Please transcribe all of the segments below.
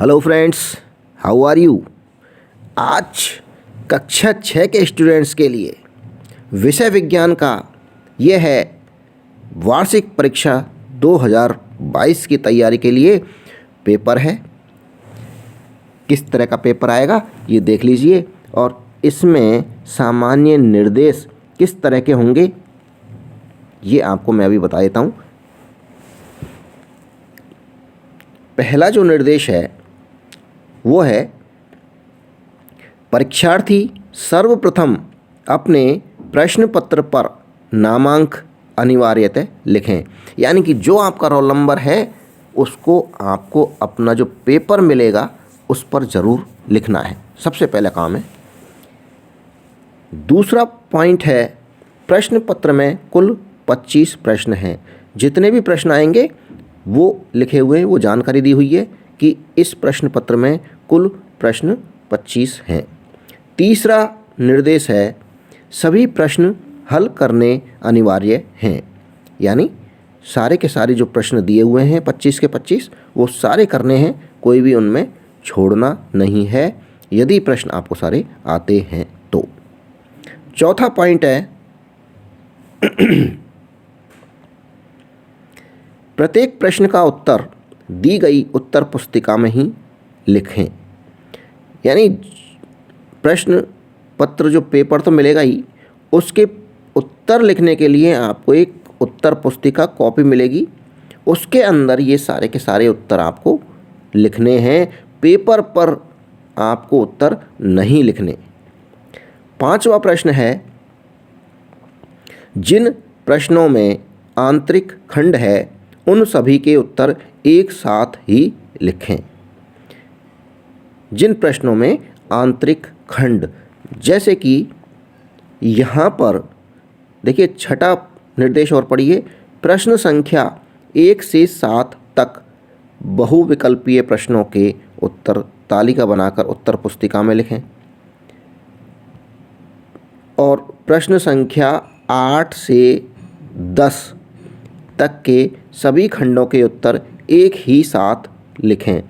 Hello friends, how are you. आज कक्षा 6 के स्टूडेंट्स के लिए विषय विज्ञान का यह है वार्षिक परीक्षा 2022 की तैयारी के लिए पेपर है। किस तरह का पेपर आएगा ये देख लीजिए और इसमें सामान्य निर्देश किस तरह के होंगे ये आपको मैं अभी बता देता हूँ। पहला जो निर्देश है वो है परीक्षार्थी सर्वप्रथम अपने प्रश्न पत्र पर नामांक अनिवार्यतः लिखें। यानी कि जो आपका रोल नंबर है उसको आपको अपना जो पेपर मिलेगा उस पर ज़रूर लिखना है, सबसे पहला काम है। दूसरा पॉइंट है प्रश्न पत्र में कुल 25 प्रश्न हैं। जितने भी प्रश्न आएंगे वो लिखे हुए हैं, वो जानकारी दी हुई है कि इस प्रश्न पत्र में कुल प्रश्न 25 हैं। तीसरा निर्देश है सभी प्रश्न हल करने अनिवार्य हैं। यानी सारे के सारे जो प्रश्न दिए हुए हैं 25 के 25 वो सारे करने हैं, कोई भी उनमें छोड़ना नहीं है यदि प्रश्न आपको सारे आते हैं तो। चौथा पॉइंट है प्रत्येक प्रश्न का उत्तर दी गई उत्तर पुस्तिका में ही लिखें। यानी प्रश्न पत्र जो पेपर तो मिलेगा ही, उसके उत्तर लिखने के लिए आपको एक उत्तर पुस्तिका कॉपी मिलेगी, उसके अंदर ये सारे के सारे उत्तर आपको लिखने हैं। पेपर पर आपको उत्तर नहीं लिखने। पांचवा प्रश्न है जिन प्रश्नों में आंतरिक खंड है उन सभी के उत्तर एक साथ ही लिखें। जिन प्रश्नों में आंतरिक खंड, जैसे कि यहाँ पर देखिए छठा निर्देश और पढ़िए, प्रश्न संख्या 1 से 7 तक बहुविकल्पीय प्रश्नों के उत्तर तालिका बनाकर उत्तर पुस्तिका में लिखें और प्रश्न संख्या 8 से 10 तक के सभी खंडों के उत्तर एक ही साथ लिखें।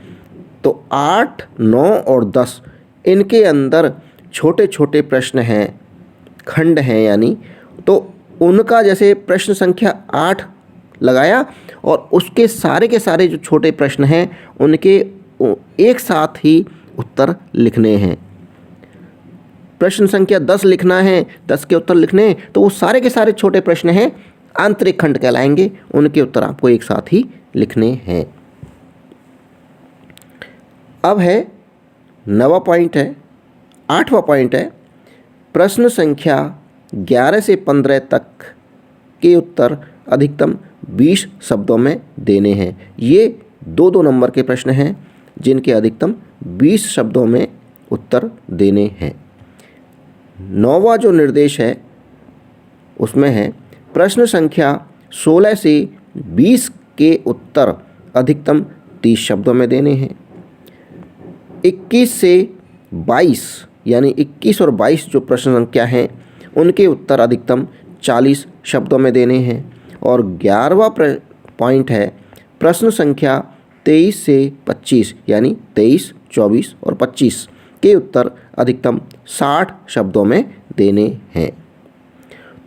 तो 8, 9 और 10 इनके अंदर छोटे छोटे प्रश्न हैं, खंड हैं, यानी तो उनका जैसे प्रश्न संख्या 8 लगाया और उसके सारे के सारे जो छोटे प्रश्न हैं उनके एक साथ ही उत्तर लिखने हैं। प्रश्न संख्या 10 लिखना है, 10 के उत्तर लिखने हैं, तो वो सारे के सारे छोटे प्रश्न हैं आंतरिक खंड कहलाएंगे, उनके उत्तर आपको एक साथ ही लिखने हैं। अब है 9वां पॉइंट है, 8वां पॉइंट है प्रश्न संख्या 11 से 15 तक के उत्तर अधिकतम 20 शब्दों में देने हैं। ये 2-2 नंबर के प्रश्न हैं जिनके अधिकतम 20 शब्दों में उत्तर देने हैं। 9वां जो निर्देश है उसमें है प्रश्न संख्या 16 से 20 के उत्तर अधिकतम 30 शब्दों में देने हैं। 21 से 22 यानी 21 और 22 जो प्रश्न संख्या हैं उनके उत्तर अधिकतम 40 शब्दों में देने हैं। और 11वां पॉइंट है प्रश्न संख्या 23 से 25 यानी 23, 24 और 25 के उत्तर अधिकतम 60 शब्दों में देने हैं।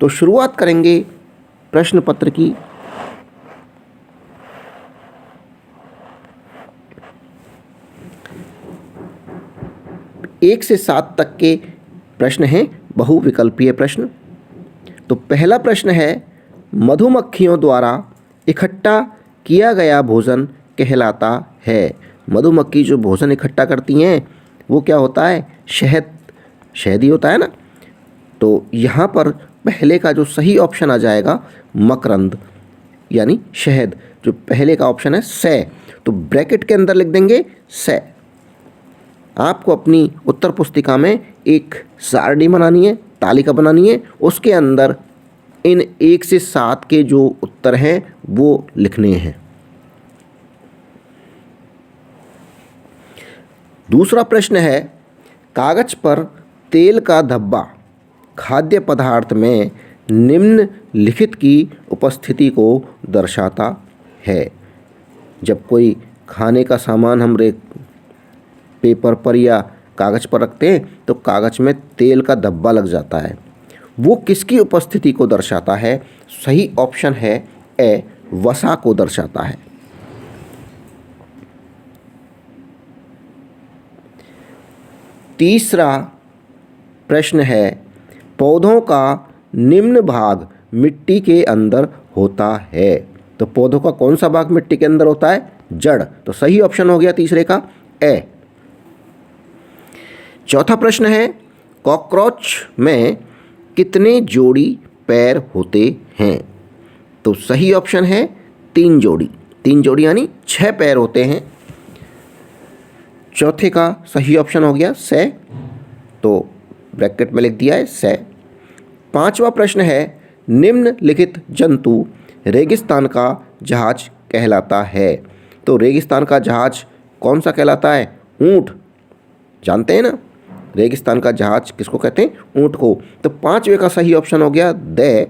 तो शुरुआत करेंगे प्रश्न पत्र की। एक से 7 तक के प्रश्न हैं बहुविकल्पीय प्रश्न। तो पहला प्रश्न है मधुमक्खियों द्वारा इकट्ठा किया गया भोजन कहलाता है। मधुमक्खी जो भोजन इकट्ठा करती हैं वो क्या होता है, शहद ही होता है ना। तो यहाँ पर पहले का जो सही ऑप्शन आ जाएगा मकरंद यानी शहद, जो पहले का ऑप्शन है से, तो ब्रैकेट के अंदर लिख देंगे से। आपको अपनी उत्तर पुस्तिका में एक सारणी बनानी है, तालिका बनानी है, उसके अंदर इन 1 से 7 के जो उत्तर हैं वो लिखने हैं। दूसरा प्रश्न है कागज पर तेल का धब्बा खाद्य पदार्थ में निम्नलिखित की उपस्थिति को दर्शाता है। जब कोई खाने का सामान हम पेपर पर या कागज़ पर रखते हैं तो कागज़ में तेल का धब्बा लग जाता है, वो किसकी उपस्थिति को दर्शाता है? सही ऑप्शन है ए, वसा को दर्शाता है। तीसरा प्रश्न है, पौधों का निम्न भाग मिट्टी के अंदर होता है। तो पौधों का कौन सा भाग मिट्टी के अंदर होता है? जड़। तो सही ऑप्शन हो गया तीसरे का ए। चौथा प्रश्न है, कॉकरोच में कितने जोड़ी पैर होते हैं? तो सही ऑप्शन है 3 जोड़ी। 3 जोड़ी यानी 6 पैर होते हैं। चौथे का सही ऑप्शन हो गया से, तो ब्रैकेट में लिख दिया है से। पांचवा प्रश्न है, निम्नलिखित जंतु रेगिस्तान का जहाज कहलाता है। तो रेगिस्तान का जहाज कौन सा कहलाता है? ऊंट। जानते हैं ना, रेगिस्तान का जहाज किसको कहते हैं? ऊंट को। तो पांचवे का सही ऑप्शन हो गया द,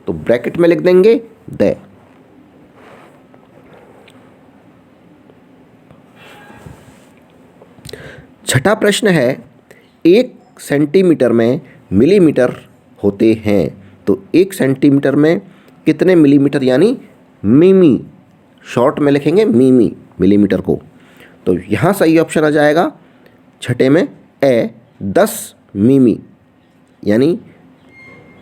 तो ब्रैकेट में लिख देंगे द। छठा प्रश्न है, 1 सेंटीमीटर में मिलीमीटर होते हैं। तो 1 सेंटीमीटर में कितने मिलीमीटर यानी मिमी, शॉर्ट में लिखेंगे मिमी, मिलीमीटर को। तो यहाँ सही ऑप्शन आ जाएगा छठे में ए, 10 मिमी यानी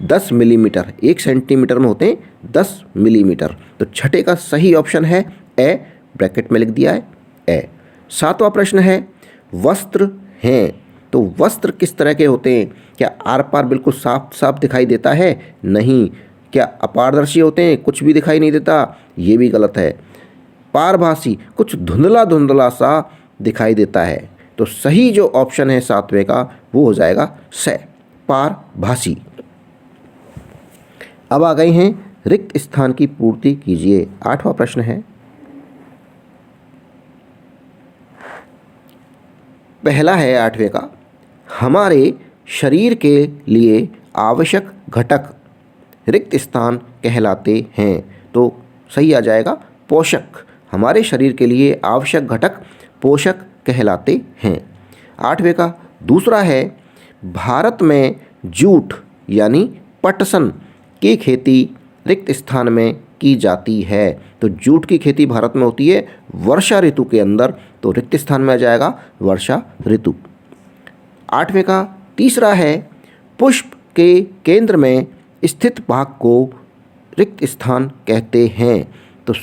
10 मिलीमीटर। 1 सेंटीमीटर में होते हैं 10 मिलीमीटर। तो छठे का सही ऑप्शन है ए, ब्रैकेट में लिख दिया है ए। सातवां प्रश्न है, वस्त्र हैं। तो वस्त्र किस तरह के होते हैं? क्या आर पार बिल्कुल साफ साफ दिखाई देता है? नहीं। क्या अपारदर्शी होते हैं, कुछ भी दिखाई नहीं देता? ये भी गलत है। पारभासी, कुछ धुंधला धुंधला सा दिखाई देता है। तो सही जो ऑप्शन है सातवें का वो हो जाएगा से, पारभासी। अब आ गए हैं रिक्त स्थान की पूर्ति कीजिए। 8वां प्रश्न है, पहला है 8वें का, हमारे शरीर के लिए आवश्यक घटक रिक्त स्थान कहलाते हैं। तो सही आ जाएगा पोषक। हमारे शरीर के लिए आवश्यक घटक पोषक कहलाते हैं। 8वें का दूसरा है, भारत में जूट यानी पटसन की खेती रिक्त स्थान में की जाती है। तो जूट की खेती भारत में होती है वर्षा ऋतु के अंदर, तो रिक्त स्थान में आ जाएगा वर्षा ऋतु। 8वें का तीसरा है, पुष्प के केंद्र में स्थित भाग को रिक्त स्थान कहते हैं। तो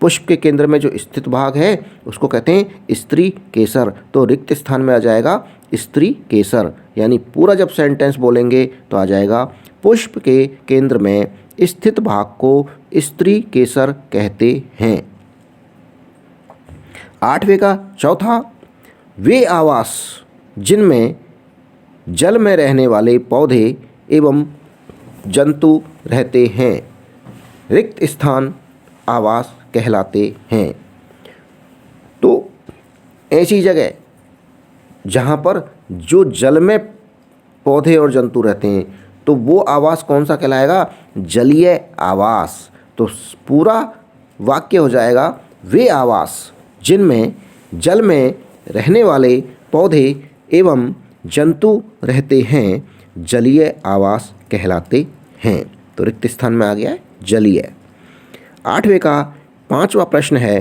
पुष्प के केंद्र में जो स्थित भाग है उसको कहते हैं स्त्री केसर। तो रिक्त स्थान में आ जाएगा स्त्री केसर, यानी पूरा जब सेंटेंस बोलेंगे तो आ जाएगा, पुष्प के केंद्र में स्थित भाग को स्त्री केसर कहते हैं। 8वें का चौथा, वे आवास जिनमें जल में रहने वाले पौधे एवं जंतु रहते हैं रिक्त स्थान आवास कहलाते हैं। तो ऐसी जगह जहाँ पर जो जल में पौधे और जंतु रहते हैं तो वो आवास कौन सा कहलाएगा? जलीय आवास। तो पूरा वाक्य हो जाएगा, वे आवास जिनमें जल में रहने वाले पौधे एवं जंतु रहते हैं जलीय आवास कहलाते हैं। तो रिक्त स्थान में आ गया है जलीय। 8वें का 5वां प्रश्न है,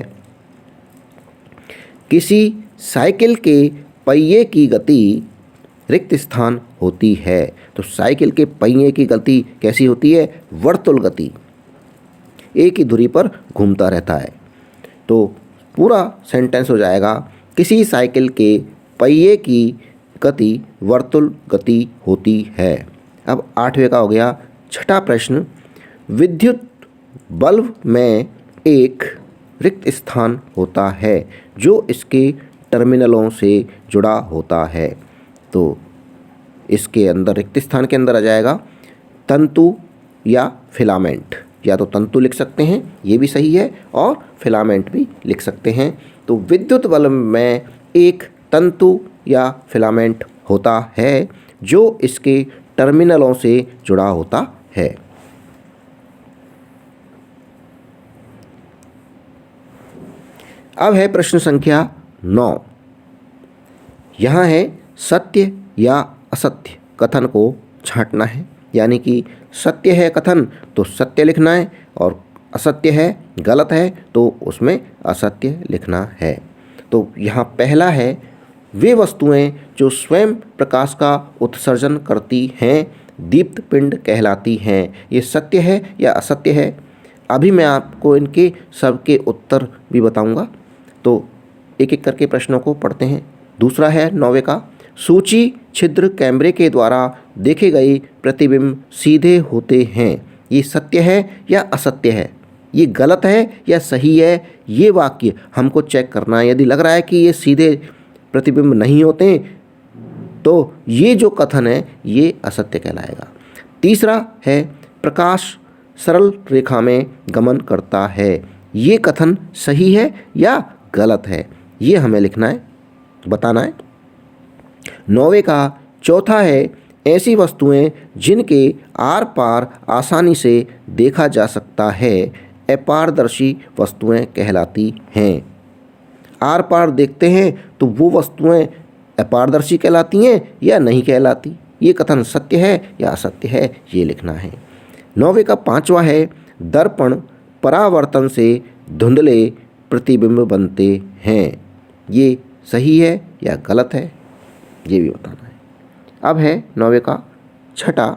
किसी साइकिल के पहिए की गति रिक्त स्थान होती है। तो साइकिल के पहिए की गति कैसी होती है? वर्तुल गति, एक ही धुरी पर घूमता रहता है। तो पूरा सेंटेंस हो जाएगा, किसी साइकिल के पहिए की गति वर्तुल गति होती है। अब 8वें का हो गया छठा प्रश्न, विद्युत बल्ब में एक रिक्त स्थान होता है जो इसके टर्मिनलों से जुड़ा होता है। तो इसके अंदर रिक्त स्थान के अंदर आ जाएगा तंतु या फिलामेंट। या तो तंतु लिख सकते हैं, ये भी सही है, और फिलामेंट भी लिख सकते हैं। तो विद्युत बल्ब में एक तंतु या फिलामेंट होता है जो इसके टर्मिनलों से जुड़ा होता है। अब है प्रश्न संख्या 9। यहाँ है सत्य या असत्य कथन को छांटना है, यानी कि सत्य है कथन तो सत्य लिखना है और असत्य है, गलत है तो उसमें असत्य लिखना है। तो यहाँ पहला है, वे वस्तुएं जो स्वयं प्रकाश का उत्सर्जन करती हैं दीप्त पिंड कहलाती हैं। ये सत्य है या असत्य है? अभी मैं आपको इनके सबके उत्तर भी बताऊंगा। तो एक एक करके प्रश्नों को पढ़ते हैं। दूसरा है 9वें का, सूची छिद्र कैमरे के द्वारा देखे गए प्रतिबिंब सीधे होते हैं। ये सत्य है या असत्य है? ये गलत है या सही है? ये वाक्य हमको चेक करना है। यदि लग रहा है कि ये सीधे प्रतिबिंब नहीं होते तो ये जो कथन है ये असत्य कहलाएगा। तीसरा है, प्रकाश सरल रेखा में गमन करता है। ये कथन सही है या गलत है? ये हमें लिखना है, बताना है। 9वें का चौथा है, ऐसी वस्तुएं जिनके आर पार आसानी से देखा जा सकता है अपारदर्शी वस्तुएं कहलाती हैं। आर पार देखते हैं तो वो वस्तुएं अपारदर्शी कहलाती हैं या नहीं कहलाती? ये कथन सत्य है या असत्य है? ये लिखना है। 9वें का 5वां है, दर्पण परावर्तन से धुंधले प्रतिबिंब बनते हैं। ये सही है या गलत है? ये भी बताना है। अब है 9वें का 6,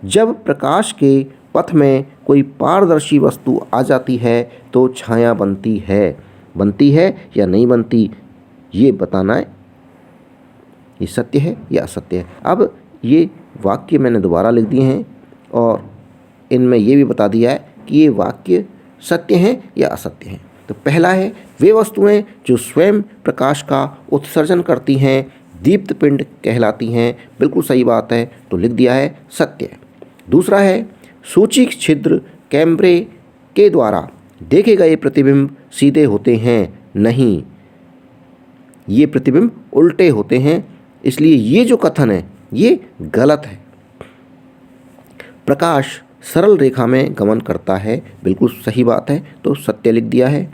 जब प्रकाश के पथ में कोई पारदर्शी वस्तु आ जाती है तो छाया बनती है। बनती है या नहीं बनती? ये बताना है। ये सत्य है या असत्य है? अब ये वाक्य मैंने दोबारा लिख दिए हैं और इनमें ये भी बता दिया है कि ये वाक्य सत्य हैं या असत्य हैं। तो पहला है, वे वस्तुएं जो स्वयं प्रकाश का उत्सर्जन करती हैं दीप्त पिंड कहलाती हैं। बिल्कुल सही बात है, तो लिख दिया है सत्य। दूसरा है, सूची छिद्र कैमरे के द्वारा देखे गए प्रतिबिंब सीधे होते हैं। नहीं, ये प्रतिबिंब उल्टे होते हैं, इसलिए ये जो कथन है ये गलत है। प्रकाश सरल रेखा में गमन करता है, बिल्कुल सही बात है, तो सत्य लिख दिया है।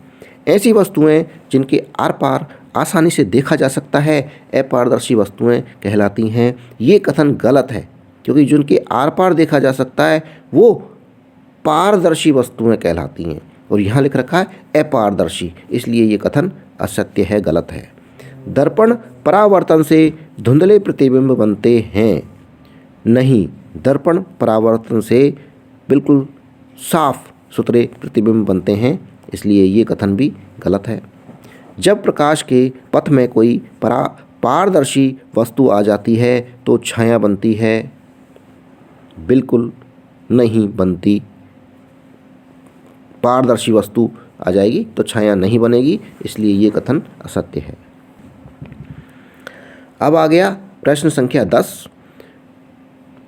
ऐसी वस्तुएं जिनके आर पार आसानी से देखा जा सकता है अपारदर्शी वस्तुएं कहलाती हैं। ये कथन गलत है, क्योंकि जिनके आर पार देखा जा सकता है वो पारदर्शी वस्तुएं कहलाती हैं और यहाँ लिख रखा है अपारदर्शी, इसलिए ये कथन असत्य है, गलत है। दर्पण परावर्तन से धुंधले प्रतिबिंब बनते हैं। नहीं, दर्पण परावर्तन से बिल्कुल साफ सुथरे प्रतिबिंब बनते हैं, इसलिए ये कथन भी गलत है। जब प्रकाश के पथ में कोई पारदर्शी वस्तु आ जाती है तो छाया बनती है। बिल्कुल नहीं बनती। पारदर्शी वस्तु आ जाएगी तो छाया नहीं बनेगी, इसलिए ये कथन असत्य है। अब आ गया प्रश्न संख्या 10।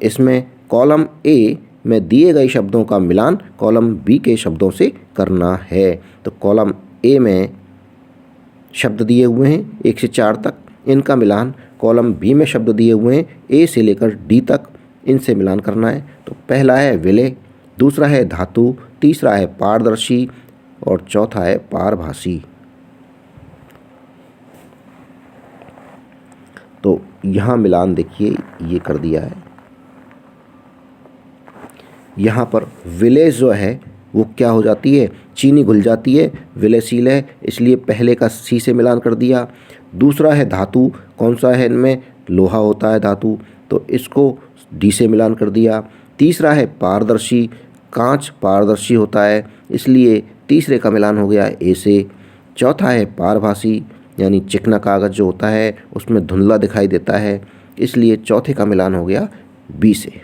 इसमें कॉलम ए में दिए गए शब्दों का मिलान कॉलम बी के शब्दों से करना है। तो कॉलम ए में शब्द दिए हुए हैं 1 से 4 तक, इनका मिलान कॉलम बी में शब्द दिए हुए हैं ए से लेकर डी तक, इनसे मिलान करना है। तो पहला है विलय, दूसरा है धातु, तीसरा है पारदर्शी और चौथा है पारभासी। तो यहाँ मिलान देखिए ये कर दिया है। यहाँ पर विलय जो है वो क्या हो जाती है, चीनी घुल जाती है, विलयशील है, इसलिए पहले का सी से मिलान कर दिया। दूसरा है धातु, कौन सा है इनमें, लोहा होता है धातु, तो इसको डी से मिलान कर दिया। तीसरा है पारदर्शी, कांच पारदर्शी होता है, इसलिए तीसरे का मिलान हो गया ए से। चौथा है पारभासी, यानी चिकना कागज़ जो होता है उसमें धुंधला दिखाई देता है, इसलिए चौथे का मिलान हो गया बी से।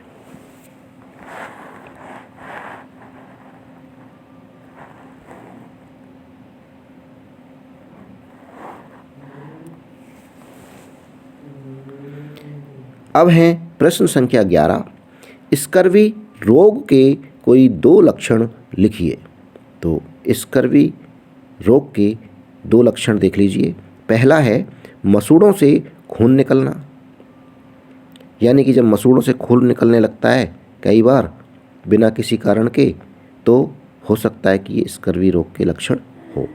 अब है प्रश्न संख्या 11। स्कर्वी रोग के कोई 2 लक्षण लिखिए। तो स्कर्वी रोग के 2 लक्षण देख लीजिए। पहला है मसूड़ों से खून निकलना, यानी कि जब मसूड़ों से खून निकलने लगता है कई बार बिना किसी कारण के, तो हो सकता है कि ये स्कर्वी रोग के लक्षण हो।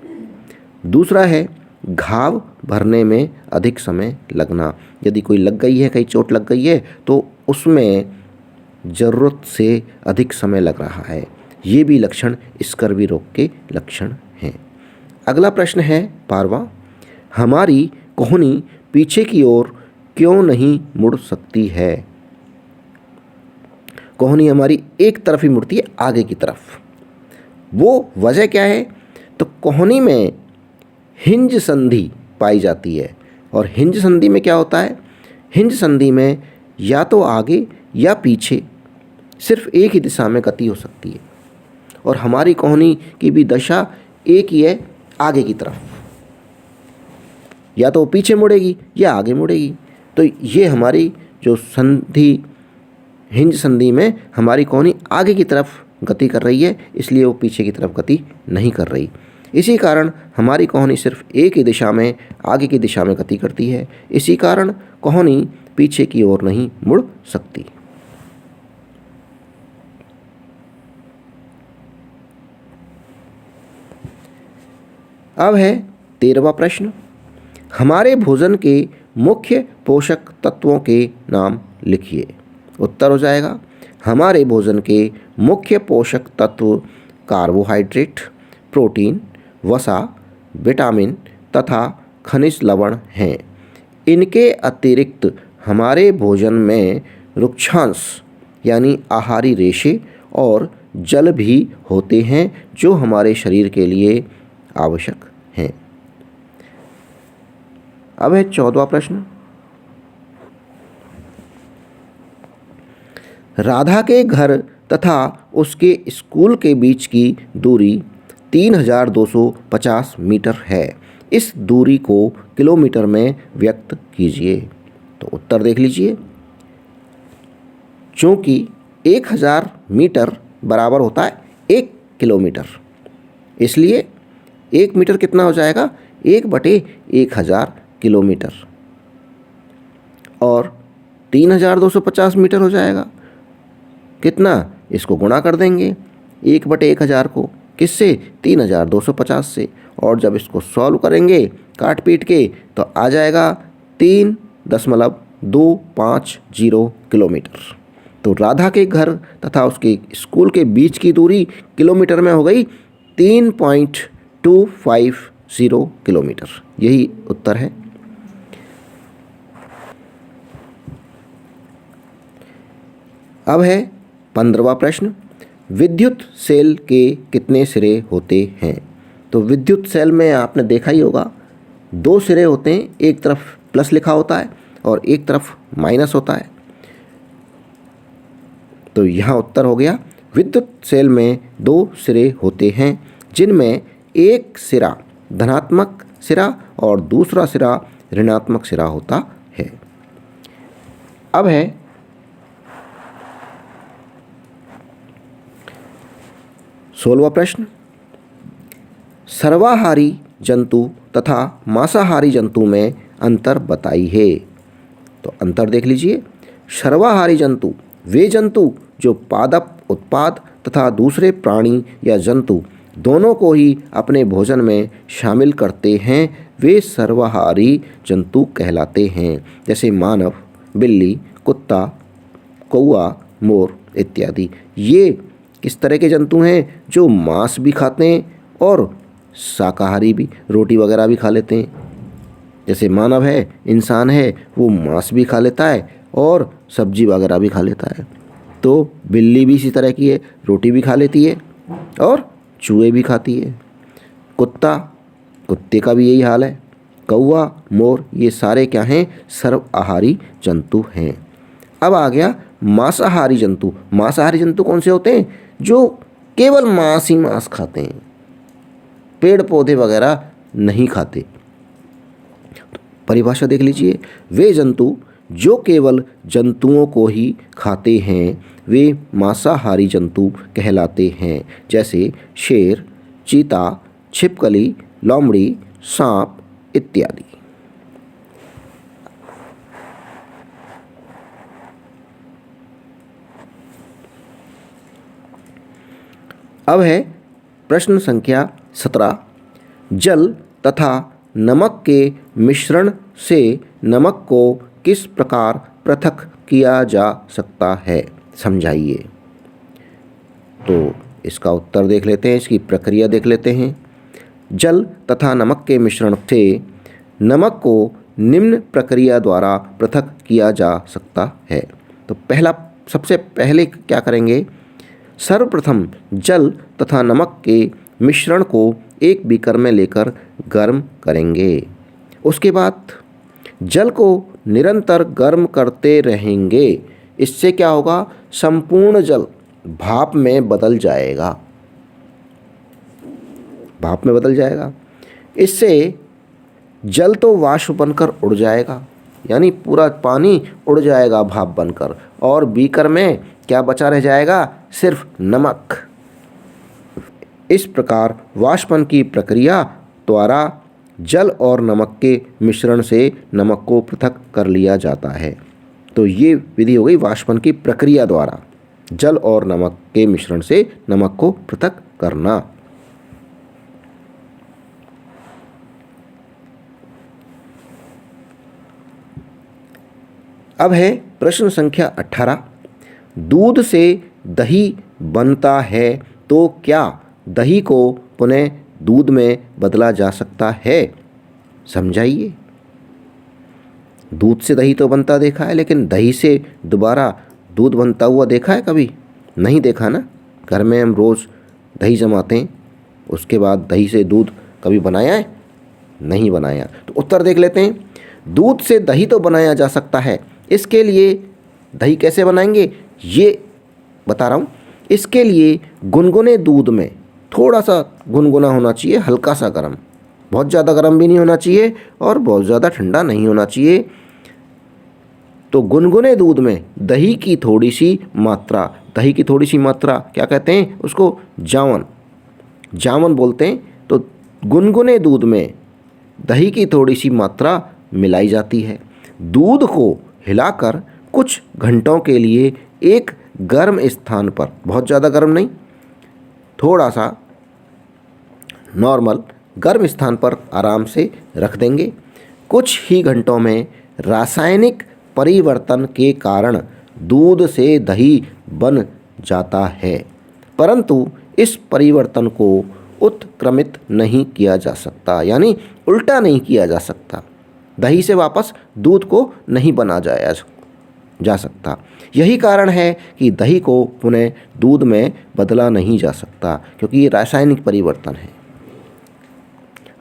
दूसरा है घाव भरने में अधिक समय लगना। यदि कोई लग गई है, कहीं चोट लग गई है, तो उसमें ज़रूरत से अधिक समय लग रहा है। ये भी लक्षण स्कर्वी रोग के लक्षण हैं। अगला प्रश्न है 12वां, हमारी कोहनी पीछे की ओर क्यों नहीं मुड़ सकती है? कोहनी हमारी एक तरफ ही मुड़ती है, आगे की तरफ। वो वजह क्या है? तो कोहनी में हिंज संधि पाई जाती है, और हिंज संधि में क्या होता है? हिंज संधि में या तो आगे या पीछे सिर्फ एक ही दिशा में गति हो सकती है, और हमारी कोहनी की भी दशा एक ही है, आगे की तरफ। या तो पीछे मुड़ेगी या आगे मुड़ेगी। तो ये हमारी जो संधि, हिंज संधि में हमारी कोहनी आगे की तरफ गति कर रही है, इसलिए वो पीछे की तरफ गति नहीं कर रही। इसी कारण हमारी कोहनी सिर्फ एक ही दिशा में, आगे की दिशा में गति करती है। इसी कारण कोहनी पीछे की ओर नहीं मुड़ सकती। अब है 13वां प्रश्न, हमारे भोजन के मुख्य पोषक तत्वों के नाम लिखिए। उत्तर हो जाएगा, हमारे भोजन के मुख्य पोषक तत्व कार्बोहाइड्रेट, प्रोटीन, वसा, विटामिन तथा खनिज लवण हैं। इनके अतिरिक्त हमारे भोजन में रुक्षांश यानी आहारी रेशे और जल भी होते हैं, जो हमारे शरीर के लिए आवश्यक हैं। अब है 14वां प्रश्न, राधा के घर तथा उसके स्कूल के बीच की दूरी 3250 मीटर है। इस दूरी को किलोमीटर में व्यक्त कीजिए। तो उत्तर देख लीजिए, चूँकि 1000 मीटर बराबर होता है 1 किलोमीटर, इसलिए 1 मीटर कितना हो जाएगा? 1/1000 किलोमीटर, और 3250 मीटर हो जाएगा कितना? इसको गुणा कर देंगे 1/1000 को, किससे? 3250 से, और जब इसको सॉल्व करेंगे काट पीट के, तो आ जाएगा 3.250 किलोमीटर। तो राधा के घर तथा उसके स्कूल के बीच की दूरी किलोमीटर में हो गई 3.250 किलोमीटर। यही उत्तर है। अब है 15वां प्रश्न, विद्युत सेल के कितने सिरे होते हैं? तो विद्युत सेल में आपने देखा ही होगा, 2 सिरे होते हैं, एक तरफ प्लस लिखा होता है और एक तरफ माइनस होता है। तो यहाँ उत्तर हो गया, विद्युत सेल में 2 सिरे होते हैं, जिनमें एक सिरा धनात्मक सिरा और दूसरा सिरा ऋणात्मक सिरा होता है। अब है 16वां प्रश्न, सर्वाहारी जंतु तथा मांसाहारी जंतु में अंतर बताइए। तो अंतर देख लीजिए, सर्वाहारी जंतु वे जंतु जो पादप उत्पाद तथा दूसरे प्राणी या जंतु दोनों को ही अपने भोजन में शामिल करते हैं, वे सर्वाहारी जंतु कहलाते हैं। जैसे मानव, बिल्ली, कुत्ता, कौआ, मोर इत्यादि। ये किस तरह के जंतु हैं? जो मांस भी खाते हैं और शाकाहारी भी, रोटी वगैरह भी खा लेते हैं। जैसे मानव है, इंसान है, वो मांस भी खा लेता है और सब्जी वगैरह भी खा लेता है। तो बिल्ली भी इसी तरह की है, रोटी भी खा लेती है और चूहे भी खाती है। कुत्ते का भी यही हाल है। कौआ, मोर, ये सारे क्या हैं? सर्वाहारी जंतु हैं। अब आ गया मांसाहारी जंतु। मांसाहारी जंतु कौन से होते हैं? जो केवल मांस ही मांस खाते हैं, पेड़ पौधे वगैरह नहीं खाते। परिभाषा देख लीजिए, वे जंतु जो केवल जंतुओं को ही खाते हैं, वे मांसाहारी जंतु कहलाते हैं। जैसे शेर, चीता, छिपकली, लोमड़ी, सांप इत्यादि। अब है प्रश्न संख्या 17, जल तथा नमक के मिश्रण से नमक को किस प्रकार पृथक किया जा सकता है, समझाइए। तो इसका उत्तर देख लेते हैं, इसकी प्रक्रिया देख लेते हैं। जल तथा नमक के मिश्रण से नमक को निम्न प्रक्रिया द्वारा पृथक किया जा सकता है। तो सबसे पहले क्या करेंगे, सर्वप्रथम जल तथा नमक के मिश्रण को एक बीकर में लेकर गर्म करेंगे। उसके बाद जल को निरंतर गर्म करते रहेंगे। इससे क्या होगा, संपूर्ण जल भाप में बदल जाएगा, भाप में बदल जाएगा। इससे जल तो वाष्प बनकर उड़ जाएगा, यानी पूरा पानी उड़ जाएगा भाप बनकर, और बीकर में क्या बचा रह जाएगा, सिर्फ नमक। इस प्रकार वाष्पन की प्रक्रिया द्वारा जल और नमक के मिश्रण से नमक को पृथक कर लिया जाता है। तो ये विधि हो गई वाष्पन की प्रक्रिया द्वारा जल और नमक के मिश्रण से नमक को पृथक करना। अब है प्रश्न संख्या 18। दूध से दही बनता है तो क्या दही को पुनः दूध में बदला जा सकता है, समझाइए। दूध से दही तो बनता देखा है, लेकिन दही से दोबारा दूध बनता हुआ देखा है कभी? नहीं देखा ना। घर में हम रोज़ दही जमाते हैं, उसके बाद दही से दूध कभी बनाया है? नहीं बनाया। तो उत्तर देख लेते हैं। दूध से दही तो बनाया जा सकता है। इसके लिए दही कैसे बनाएंगे ये बता रहा हूँ। इसके लिए गुनगुने दूध में थोड़ा सा गुनगुना होना चाहिए, हल्का सा गर्म, बहुत ज़्यादा गर्म भी नहीं होना चाहिए और बहुत ज़्यादा ठंडा नहीं होना चाहिए। तो गुनगुने दूध में दही की थोड़ी सी मात्रा, दही की थोड़ी सी मात्रा क्या कहते हैं उसको, जावन, जावन बोलते हैं। तो गुनगुने दूध में दही की थोड़ी सी मात्रा मिलाई जाती है। दूध को हिलाकर कुछ घंटों के लिए एक गर्म स्थान पर, बहुत ज़्यादा गर्म नहीं, थोड़ा सा नॉर्मल गर्म स्थान पर आराम से रख देंगे। कुछ ही घंटों में रासायनिक परिवर्तन के कारण दूध से दही बन जाता है, परंतु इस परिवर्तन को उत्क्रमित नहीं किया जा सकता, यानी उल्टा नहीं किया जा सकता। दही से वापस दूध को नहीं बना जा सकता। यही कारण है कि दही को पुनः दूध में बदला नहीं जा सकता, क्योंकि ये रासायनिक परिवर्तन है।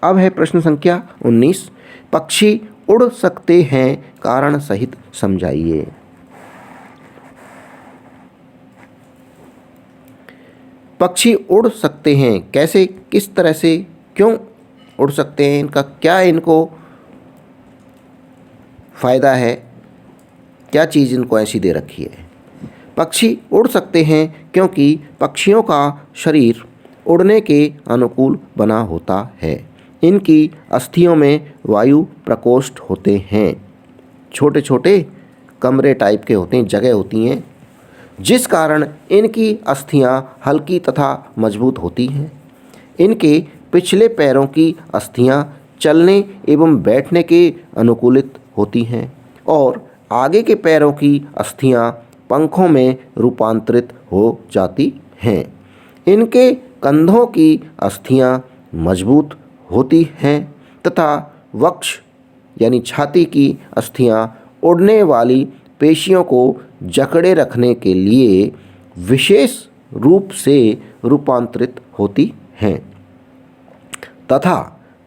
अब है प्रश्न संख्या 19। पक्षी उड़ सकते हैं कारण सहित समझाइए। पक्षी उड़ सकते हैं, कैसे, किस तरह से, क्यों उड़ सकते हैं, इनका क्या इनको फ़ायदा है, क्या चीज़ इनको ऐसी दे रखी है। पक्षी उड़ सकते हैं क्योंकि पक्षियों का शरीर उड़ने के अनुकूल बना होता है। इनकी अस्थियों में वायु प्रकोष्ठ होते हैं, छोटे छोटे कमरे टाइप के होते हैं, जगह होती हैं, जिस कारण इनकी अस्थियां हल्की तथा मजबूत होती हैं। इनके पिछले पैरों की अस्थियां चलने एवं बैठने के अनुकूलित होती हैं और आगे के पैरों की अस्थियां पंखों में रूपांतरित हो जाती हैं। इनके कंधों की अस्थियां मजबूत होती हैं तथा वक्ष यानी छाती की अस्थियां उड़ने वाली पेशियों को जकड़े रखने के लिए विशेष रूप से रूपांतरित होती हैं तथा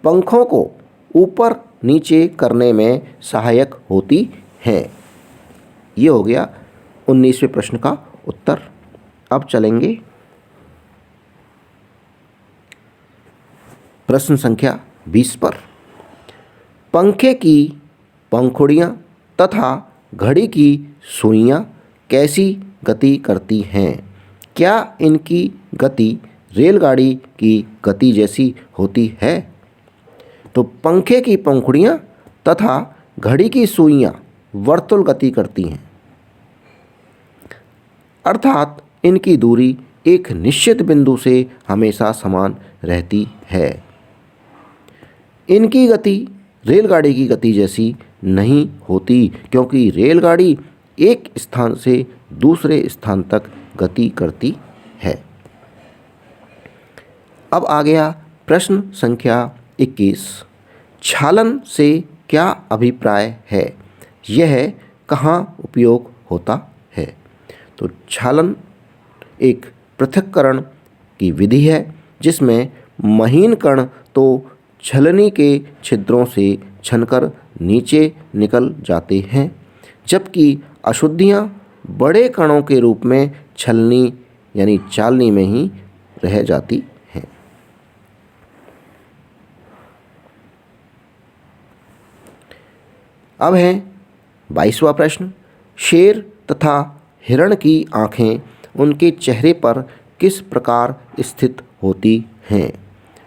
पंखों को ऊपर नीचे करने में सहायक होती हैं। ये हो गया 19वें प्रश्न का उत्तर। अब चलेंगे प्रश्न संख्या 20 पर। पंखे की पंखुड़ियाँ तथा घड़ी की सुइयाँ कैसी गति करती हैं? क्या इनकी गति रेलगाड़ी की गति जैसी होती है? तो पंखे की पंखुड़ियाँ तथा घड़ी की सुइयाँ वर्तुल गति करती हैं, अर्थात इनकी दूरी एक निश्चित बिंदु से हमेशा समान रहती है। इनकी गति रेलगाड़ी की गति जैसी नहीं होती, क्योंकि रेलगाड़ी एक स्थान से दूसरे स्थान तक गति करती है। अब आ गया प्रश्न संख्या 21। छालन से क्या अभिप्राय है? यह कहाँ उपयोग होता है? तो छालन एक पृथक्करण की विधि है जिसमें महीन कण तो छलनी के छिद्रों से छनकर नीचे निकल जाते हैं, जबकि अशुद्धियाँ बड़े कणों के रूप में छलनी यानी चालनी में ही रह जाती हैं। अब है 22वां प्रश्न। शेर तथा हिरण की आँखें उनके चेहरे पर किस प्रकार स्थित होती हैं?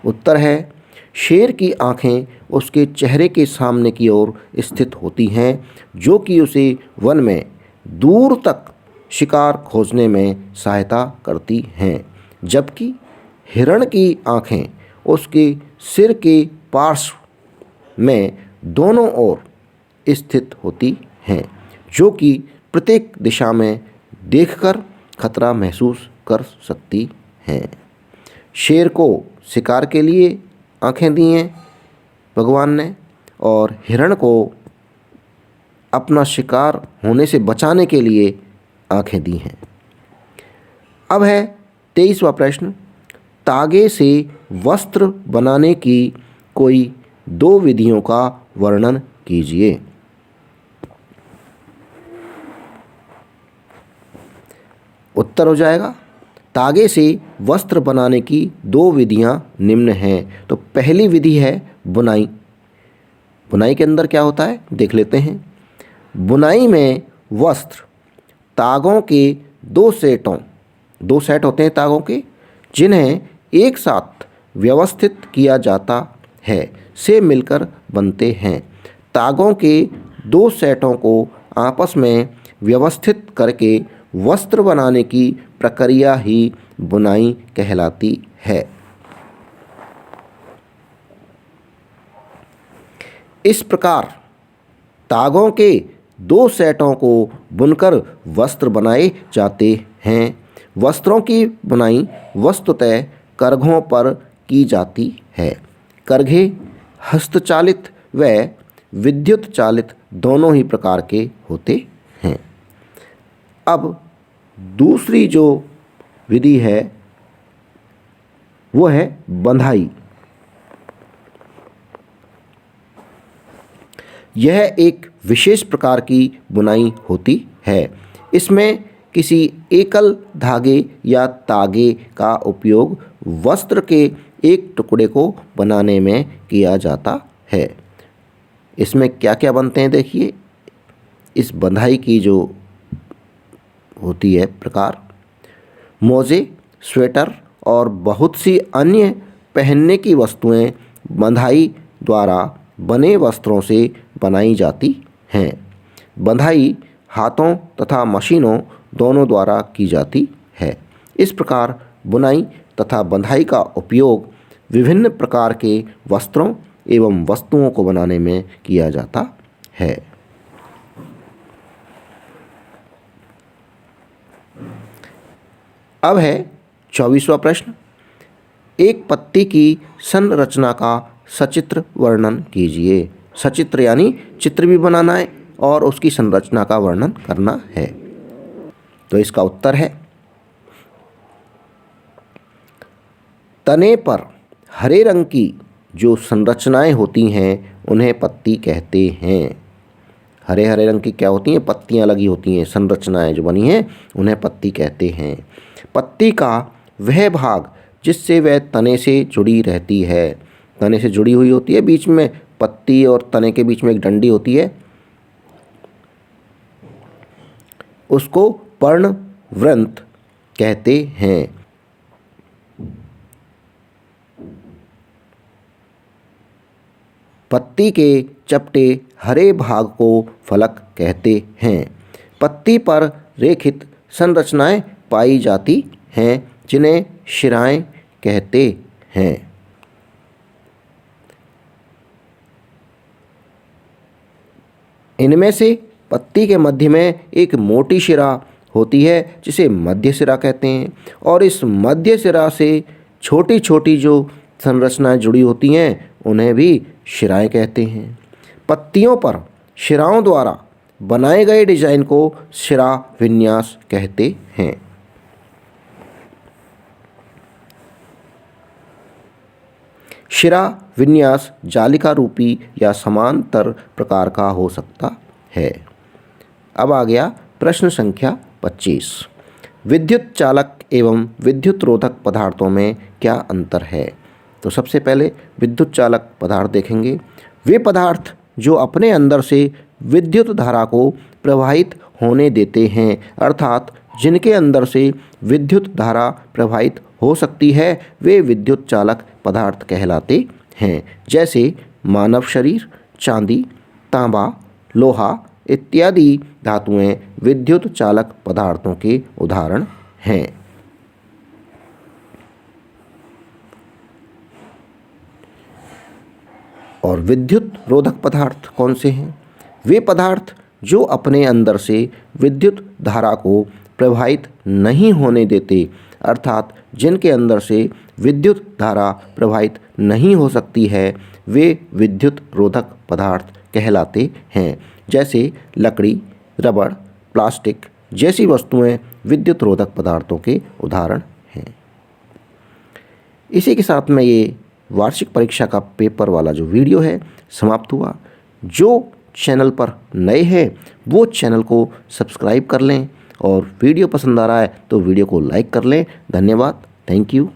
उत्तर है शेर की आँखें उसके चेहरे के सामने की ओर स्थित होती हैं, जो कि उसे वन में दूर तक शिकार खोजने में सहायता करती हैं, जबकि हिरण की आँखें उसके सिर के पार्श्व में दोनों ओर स्थित होती हैं, जो कि प्रत्येक दिशा में देखकर खतरा महसूस कर सकती हैं। शेर को शिकार के लिए आँखें दी हैं भगवान ने, और हिरण को अपना शिकार होने से बचाने के लिए आँखें दी हैं। अब है 23वां प्रश्न। तागे से वस्त्र बनाने की कोई 2 विधियों का वर्णन कीजिए। उत्तर हो जाएगा तागे से वस्त्र बनाने की 2 विधियां निम्न हैं। तो पहली विधि है बुनाई। बुनाई के अंदर क्या होता है देख लेते हैं। बुनाई में वस्त्र तागों के 2 सेट होते हैं तागों के, जिन्हें एक साथ व्यवस्थित किया जाता है से मिलकर बनते हैं। तागों के 2 सेटों को आपस में व्यवस्थित करके वस्त्र बनाने की प्रक्रिया ही बुनाई कहलाती है। इस प्रकार तागों के 2 सेटों को बुनकर वस्त्र बनाए जाते हैं। वस्त्रों की बुनाई वस्तुतः करघों पर की जाती है। करघे हस्तचालित व विद्युत चालित दोनों ही प्रकार के होते हैं। अब दूसरी जो विधि है वो है बंधाई। यह एक विशेष प्रकार की बुनाई होती है। इसमें किसी एकल धागे या तागे का उपयोग वस्त्र के एक टुकड़े को बनाने में किया जाता है। इसमें क्या क्या बनते हैं देखिए। इस बंधाई की जो होती है प्रकार, मोजे, स्वेटर और बहुत सी अन्य पहनने की वस्तुएं बंधाई द्वारा बने वस्त्रों से बनाई जाती हैं। बंधाई हाथों तथा मशीनों दोनों द्वारा की जाती है। इस प्रकार बुनाई तथा बंधाई का उपयोग विभिन्न प्रकार के वस्त्रों एवं वस्तुओं को बनाने में किया जाता है। अब है 24वां प्रश्न। एक पत्ती की संरचना का सचित्र वर्णन कीजिए। सचित्र यानी चित्र भी बनाना है और उसकी संरचना का वर्णन करना है। तो इसका उत्तर है तने पर हरे रंग की जो संरचनाएं होती हैं उन्हें पत्ती कहते हैं। हरे हरे रंग की क्या होती हैं, पत्तियां लगी होती हैं, संरचनाएं जो बनी हैं उन्हें पत्ती कहते हैं। पत्ती का वह भाग जिससे वह तने से जुड़ी रहती है, तने से जुड़ी हुई होती है, बीच में पत्ती और तने के बीच में एक डंडी होती है, उसको पर्णवृंत कहते हैं। पत्ती के चपटे हरे भाग को फलक कहते हैं। पत्ती पर रेखित संरचनाएं पाई जाती हैं जिन्हें शिराएं कहते हैं। इनमें से पत्ती के मध्य में एक मोटी शिरा होती है जिसे मध्य शिरा कहते हैं, और इस मध्य शिरा से छोटी छोटी जो संरचनाएं जुड़ी होती हैं उन्हें भी शिराएं कहते हैं। पत्तियों पर शिराओं द्वारा बनाए गए डिजाइन को शिरा विन्यास कहते हैं। शिरा विन्यास जालिका रूपी या समांतर प्रकार का हो सकता है। अब आ गया प्रश्न संख्या 25। विद्युत चालक एवं विद्युत रोधक पदार्थों में क्या अंतर है? तो सबसे पहले विद्युत चालक पदार्थ देखेंगे। वे पदार्थ जो अपने अंदर से विद्युत धारा को प्रवाहित होने देते हैं, अर्थात जिनके अंदर से विद्युत धारा प्रवाहित हो सकती है, वे विद्युत चालक पदार्थ कहलाते हैं। जैसे मानव शरीर, चांदी, तांबा, लोहा इत्यादि धातुएं विद्युत चालक पदार्थों के उदाहरण हैं। और विद्युत रोधक पदार्थ कौन से हैं? वे पदार्थ जो अपने अंदर से विद्युत धारा को प्रवाहित नहीं होने देते, अर्थात जिनके अंदर से विद्युत धारा प्रवाहित नहीं हो सकती है, वे विद्युत रोधक पदार्थ कहलाते हैं। जैसे लकड़ी, रबड़, प्लास्टिक जैसी वस्तुएं विद्युत रोधक पदार्थों के उदाहरण हैं। इसी के साथ में ये वार्षिक परीक्षा का पेपर वाला जो वीडियो है समाप्त हुआ। जो चैनल पर नए हैं वो चैनल को सब्सक्राइब कर लें, और वीडियो पसंद आ रहा है तो वीडियो को लाइक कर लें। धन्यवाद। Thank you.